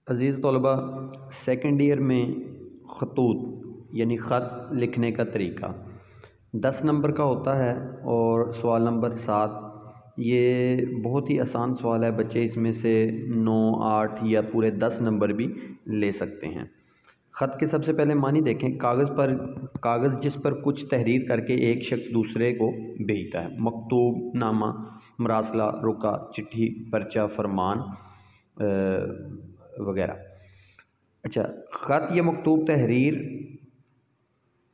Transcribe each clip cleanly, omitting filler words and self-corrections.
अज़ीज़ तलबा, second year में ख़तूत यानी ख़त लिखने का तरीका 10 नंबर का होता है और सवाल नंबर 7 ये बहुत ही आसान सवाल है। बच्चे इसमें से 9, 8 या पूरे 10 नंबर भी ले सकते हैं। ख़त के सबसे पहले मानी देखें। कागज़ जिस पर कुछ तहरीर करके एक शख्स दूसरे को भेजता है। मकतूब, नामा, मरासला, रुका, चिट्ठी, पर्चा, फरमान वगैरह। अच्छा, ख़त या मकतूब तहरीर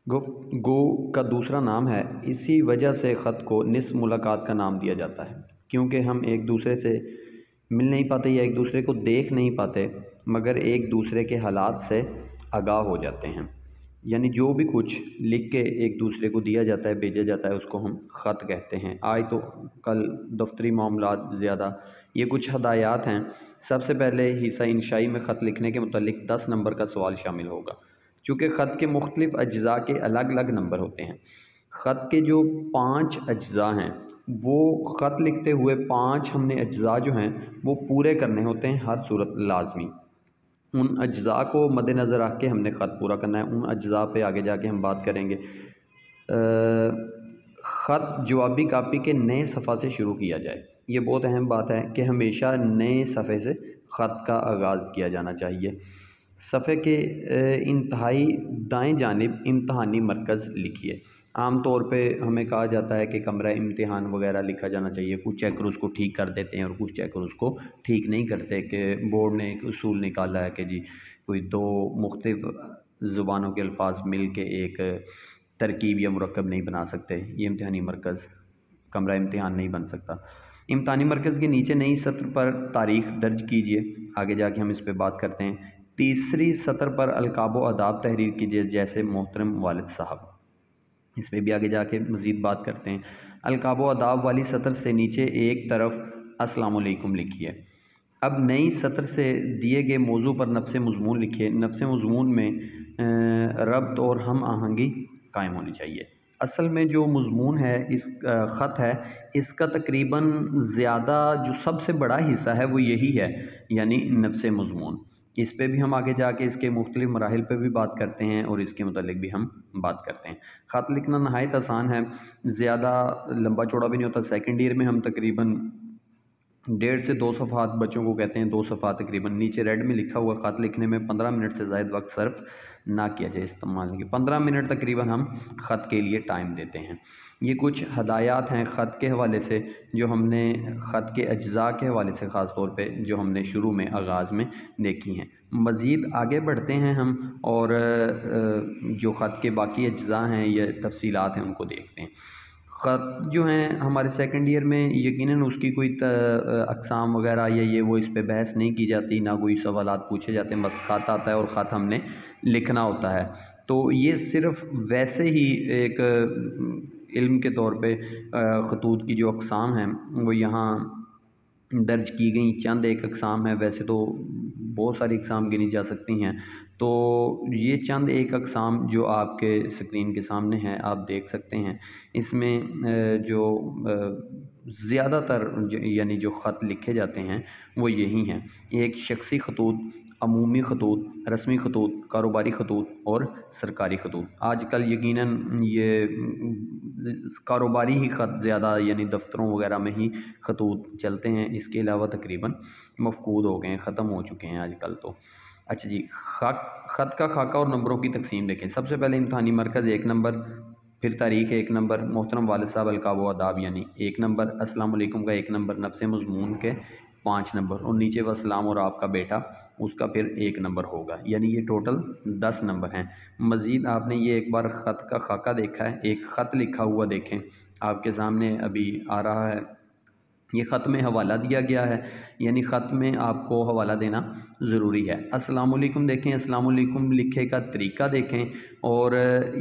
गो का दूसरा नाम है। इसी वजह से ख़त को निस्फ़ मुलाकात का नाम दिया जाता है, क्योंकि हम एक दूसरे से मिल नहीं पाते या एक दूसरे को देख नहीं पाते, मगर एक दूसरे के हालात से आगाह हो जाते हैं। यानी जो भी कुछ लिख के एक दूसरे को दिया जाता है, भेजा जाता है, उसको हम ख़त कहते हैं। आज तो कल दफ्तरी मामलात ज़्यादा। ये कुछ हदायत हैं। सबसे पहले हिस्सा इंशाई में ख़त लिखने के मुतालिक 10 नंबर का सवाल शामिल होगा। चूँकि ख़त के मुख्तलिफ़ अज्ज़ा के अलग अलग नंबर होते हैं। ख़त के जो 5 अज्ज़ा हैं, वो ख़त लिखते हुए 5 हमने अज्ज़ा जो हैं वो पूरे करने होते हैं हर सूरत लाजमी। उन अज्ज़ा को मद्देनज़र रख के हमने ख़त पूरा करना है। उन अज्ज़ा पे आगे जाके हम बात करेंगे। ख़त जवाबी कापी के नए सफ़ा से शुरू किया जाए। ये बहुत अहम बात है कि हमेशा नए सफ़े से ख़त का आगाज़ किया जाना चाहिए। सफ़े के इंतहाई दाएं जानिब इम्तहानी मरकज़ लिखिए। आम तौर पे हमें कहा जाता है कि कमरा इम्तिहान वगैरह लिखा जाना चाहिए। कुछ चेकर उसको ठीक कर देते हैं और कुछ चेकर उसको ठीक नहीं करते। कि बोर्ड ने एक उसूल निकाला है कि जी कोई 2 मुख्तलिफ़ ज़ुबानों के अल्फाज मिल के एक तरकीब या मुरक्कब नहीं बना सकते। ये इम्तिहानी मरकज़ कमरा इम्तिहान नहीं बन सकता। इम्तिहानी मरकज़ के नीचे नई सत्र पर तारीख़ दर्ज कीजिए। आगे जाके हम इस पर बात करते हैं। तीसरी सत्र पर अलकाब व आदाब तहरीर कीजिए, जैसे मोहतरम वालिद साहब। इस पर भी आगे जाके मज़ीद बात करते हैं। अलकाब व आदाब वाली सत्र से नीचे एक तरफ अस्सलाम वालेकुम लिखिए। अब नई सत्र से दिए गए मौजू पर नफ्स मज़मून लिखिए। नफ्स मज़मून में रब्त और हम आहंगी कायम होनी चाहिए। असल में जो मज़मून है, इस ख़त है, इसका तकरीबन ज़्यादा जो सबसे बड़ा हिस्सा है वो यही है, यानी नफ्स मज़मून। इस पे भी हम आगे जाके इसके मुख्तलिफ़ मराहिल पे भी बात करते हैं और इसके मुतालिक भी हम बात करते हैं। ख़त लिखना नहायत आसान है, ज़्यादा लंबा चौड़ा भी नहीं होता। सेकंड ईयर में हम तकरीबन 1.5 से 2 सफ़हात बच्चों को कहते हैं, 2 सफ़हात तकरीबन। नीचे रेड में लिखा हुआ ख़त लिखने में 15 मिनट से ज़ायद वक्त सर्फ ना किया जाए। इस्तेमाल की 15 मिनट तकरीबन हम ख़त के लिए टाइम देते हैं। ये कुछ हदायत हैं ख़त के हवाले से, जो हमने ख़त के अज्ज़ा के हवाले से ख़ास तौर पे जो हमने शुरू में आगाज़ में देखी हैं। मज़ीद आगे बढ़ते हैं हम और जो ख़त के बाकी अज्ज़ा हैं या तफ़सीलात हैं उनको देखते हैं। ख़त जो हैं हमारे सेकंड ईयर में यकीनन उसकी कोई अक़साम वगैरह या ये वो इस पे बहस नहीं की जाती, ना कोई सवालात पूछे जाते हैं। बस ख़त आता है और ख़त हमने लिखना होता है। तो ये सिर्फ़ वैसे ही एक इल्म के तौर पे ख़तूत की जो अक़साम हैं वो यहाँ दर्ज की गई चंद एक अक़साम है। वैसे तो बहुत सारी अक़साम गिनी जा सकती हैं। तो ये चंद एक अक़साम जो आपके स्क्रीन के सामने हैं, आप देख सकते हैं। इसमें जो ज़्यादातर यानी जो ख़त लिखे जाते हैं वो यही हैं। एक शख्सी ख़तूत, अमूमी ख़तूत, रस्मी ख़तूत, कारोबारी ख़तूत और सरकारी ख़तूत। आजकल यकीनन ये कारोबारी ही ख़त ज़्यादा यानी दफ्तरों वगैरह में ही ख़तूत चलते हैं। इसके अलावा तकरीबन मफ़कूद हो गए हैं, ख़त्म हो चुके हैं आजकल तो। अच्छा जी, ख़त का खाका और नंबरों की तकसीम देखें। सबसे पहले इम्तिहानी मरकज़ 1 नंबर, फिर तारीख़ 1 नंबर, मोहतरम वालिद साहब अलकाब व आदाब यानी 1 नंबर, अस्सलाम वालेकुम का 1 नंबर, नफ्स मज़मून के 5 नंबर और नीचे वस्सलाम और आपका बेटा उसका फिर 1 नंबर होगा। यानी ये टोटल 10 नंबर हैं। मज़ीद आपने ये एक बार ख़त का खाका देखा है, एक ख़त लिखा हुआ देखें, आपके सामने अभी आ रहा है। ये ख़त में हवाला दिया गया है, यानी ख़त में आपको हवाला देना ज़रूरी है। अस्सलाम वालेकुम देखें, अस्सलाम वालेकुम लिखे का तरीका देखें और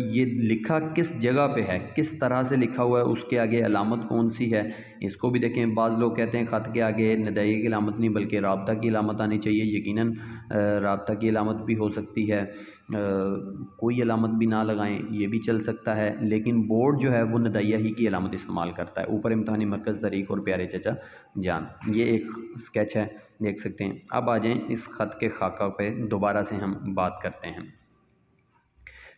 ये लिखा किस जगह पे है, किस तरह से लिखा हुआ है, उसके आगे अलामत कौन सी है, इसको भी देखें। बाज़ लोग कहते हैं ख़त के आगे नदाई की अलामत नहीं बल्कि राब्ता की अलामत आनी चाहिए। यकीनन राब्ता की अलामत भी हो सकती है, कोई अलामत भी ना लगाएं, ये भी चल सकता है, लेकिन बोर्ड जो है वो नदाइया ही की अलामत इस्तेमाल करता है। ऊपर इम्तिहानी मरकज़ तारीख़ और प्यारे चचा जान, ये एक स्केच है, देख सकते हैं। अब आ जाएं इस ख़त के खाका पे दोबारा से हम बात करते हैं।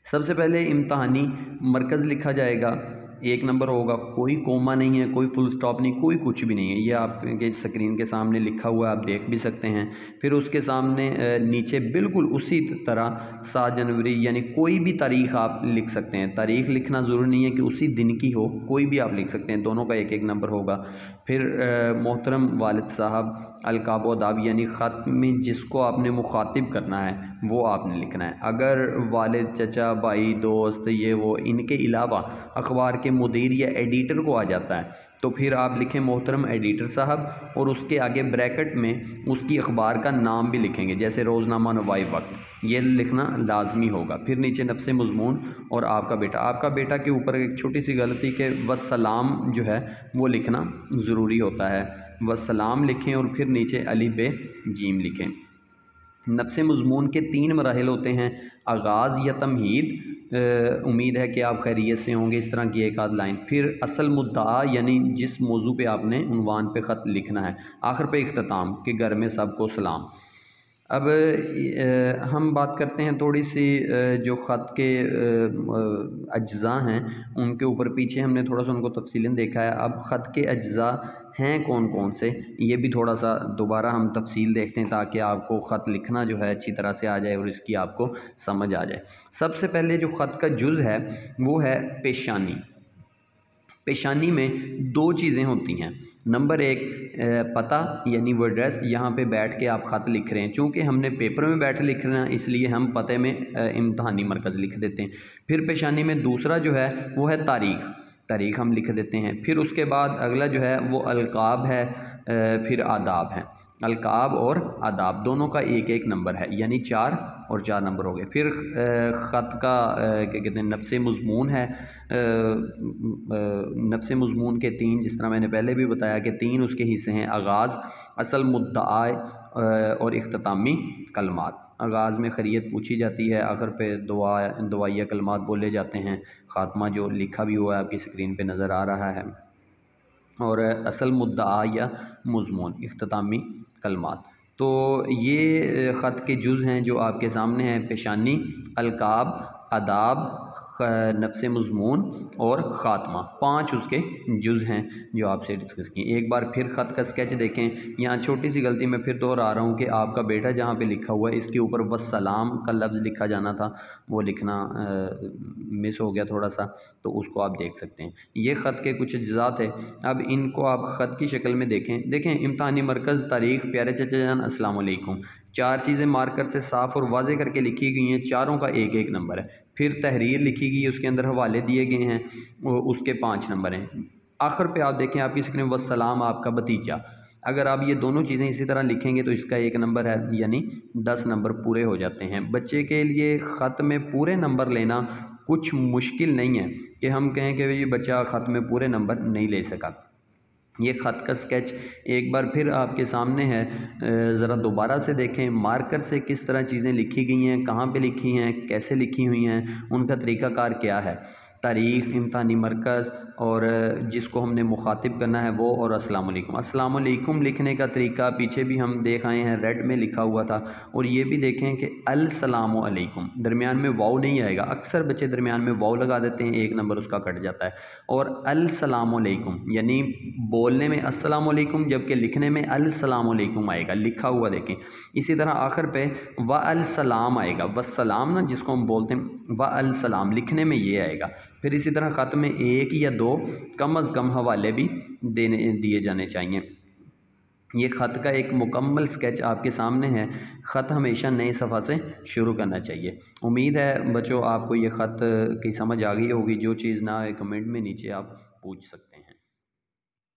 सबसे पहले इम्तहानी मरकज़ लिखा जाएगा, 1 नंबर होगा, कोई कोमा नहीं है, कोई फुल स्टॉप नहीं, कोई कुछ भी नहीं है। ये आपके स्क्रीन के सामने लिखा हुआ है, आप देख भी सकते हैं। फिर उसके सामने नीचे बिल्कुल उसी तरह 7 जनवरी यानी कोई भी तारीख़ आप लिख सकते हैं। तारीख़ लिखना ज़रूरी नहीं है कि उसी दिन की हो, कोई भी आप लिख सकते हैं, दोनों का 1-1 नंबर होगा। फिर मोहतरम वालिद साहब अलकाब अदाब यानी ख़त में जिसको आपने मुखातिब करना है वो आपने लिखना है। अगर वालिद, चचा, भाई, दोस्त, ये वो, इनके अलावा अखबार के मुदीर या एडिटर को आ जाता है तो फिर आप लिखें मोहतरम एडिटर साहब, और उसके आगे ब्रैकेट में उसकी अखबार का नाम भी लिखेंगे, जैसे रोज़नामा नवाई वक्त, ये लिखना लाजमी होगा। फिर नीचे नफ्से मज़मून और आपका बेटा के ऊपर एक छोटी सी गलती के वस्सलाम जो है वो लिखना ज़रूरी होता है, वस्सलाम लिखें और फिर नीचे अली बे जीम लिखें। नफ्से मज़मून के 3 मराहिल होते हैं, आगाज़ या तमहीद, उम्मीद है कि आप खैरियत से होंगे, इस तरह की एक आध लाइन। फिर असल मुद्दा यानी जिस मौजू पे आपने उन्वान पे ख़त लिखना है। आखिर पे इख्तिताम कि घर में सबको सलाम। अब हम बात करते हैं थोड़ी सी जो ख़त के अज्ज़ा हैं उनके ऊपर, पीछे हमने थोड़ा सा उनको तफसीलन देखा है। अब ख़त के अज्ज़ा हैं कौन कौन से, ये भी थोड़ा सा दोबारा हम तफसील देखते हैं ताकि आपको ख़त लिखना जो है अच्छी तरह से आ जाए और इसकी आपको समझ आ जाए। सबसे पहले जो ख़त का जुज़ है वो है पेशानी। पेशानी में 2 चीज़ें होती हैं। नंबर 1 पता यानी वो एड्रेस, यहाँ पे बैठ के आप ख़त लिख रहे हैं। चूँकि हमने पेपर में बैठ लिखना है इसलिए हम पते में इम्तहानी मरकज़ लिख देते हैं। फिर पेशानी में दूसरा जो है वो है तारीख़ हम लिख देते हैं। फिर उसके बाद अगला जो है वो अलकाब है, फिर आदाब है। अलकाब और आदाब दोनों का 1-1 नंबर है, यानी 4 और 4 नंबर हो गए। फिर ख़त का क्या कहते हैं नफ्से मज़मून है, नफ्से मज़मून के 3, जिस तरह मैंने पहले भी बताया कि 3 उसके हिस्से हैं, आगाज़, असल मुद्दाए और इख्तितामी कलमात। आगाज़ में खैरियत पूछी जाती है, आखिर पे दुआया कलमात बोले जाते हैं। ख़ात्मा जो लिखा भी हुआ है आपकी स्क्रीन पे नज़र आ रहा है। और असल मुद्दा या मज़मून, इख्तितामी कलमात। तो ये ख़त के जुज़ हैं जो आपके सामने हैं, पेशानी, अलकाब, आदाब, नफ्से मज़मून और ख़ात्मा, 5 उसके जुज़ हैं जो आपसे डिस्कस किए। एक बार फिर ख़त का स्केच देखें। यहाँ छोटी सी गलती मैं फिर दोहरा रहा हूँ कि आपका बेटा जहाँ पे लिखा हुआ है इसके ऊपर वस्सलाम का लफ्ज़ लिखा जाना था, वो लिखना मिस हो गया थोड़ा सा, तो उसको आप देख सकते हैं। ये ख़त के कुछ अज्ज़ात है। अब इनको आप ख़त की शक्ल में देखें। इम्तहानी मरकज़, तारीख़, प्यारे चचा जान अस्सलाम वालेकुम, 4 चीज़ें मार्कर से साफ़ और वाज़े करके लिखी गई हैं, चारों का 1-1 नंबर है। फिर तहरीर लिखी गई है, उसके अंदर हवाले दिए गए हैं, उसके 5 नंबर हैं। आखिर पे आप देखें आपकी स्क्रीन वस्सलाम आपका भतीजा, अगर आप ये दोनों चीज़ें इसी तरह लिखेंगे तो इसका 1 नंबर है, यानी 10 नंबर पूरे हो जाते हैं। बच्चे के लिए ख़त में पूरे नंबर लेना कुछ मुश्किल नहीं है कि हम कहें कि ये बच्चा ख़त में पूरे नंबर नहीं ले सका। ये ख़त का स्केच एक बार फिर आपके सामने है, ज़रा दोबारा से देखें मार्कर से किस तरह चीज़ें लिखी गई हैं, कहाँ पे लिखी हैं, कैसे लिखी हुई हैं, उनका तरीक़ाकार क्या है। तारीख़, इम्तहानी मरकज़ और जिसको हमने मुखातिब करना है वो, और अस्सलाम वालेकुम। अस्सलाम वालेकुम लिखने का तरीका पीछे भी हम देख आए हैं, रेड में लिखा हुआ था। और ये भी देखें कि अस्सलामु अलैकुम, दरमियान में वाव नहीं आएगा। अक्सर बच्चे दरमियान में वाव लगा देते हैं, 1 नंबर उसका कट जाता है। और अस्सलामु अलैकुम यानी बोलने में अस्सलामु अलैकुम जबकि लिखने में अस्सलामु अलैकुम आएगा, लिखा हुआ देखें। इसी तरह आखिर पे व अल सलाम आएगा, वस्सलाम ना जिसको हम बोलते हैं, व अल सलाम लिखने में ये आएगा। फिर इसी तरह ख़त में 1 या 2 कम अज़ कम हवाले भी दिए जाने चाहिए। ये ख़त का एक मुकम्मल स्केच आपके सामने है। ख़त हमेशा नए सफ़ा से शुरू करना चाहिए। उम्मीद है बच्चों आपको ये ख़त की समझ आ गई होगी। जो चीज़ ना आए कमेंट में नीचे आप पूछ सकते हैं।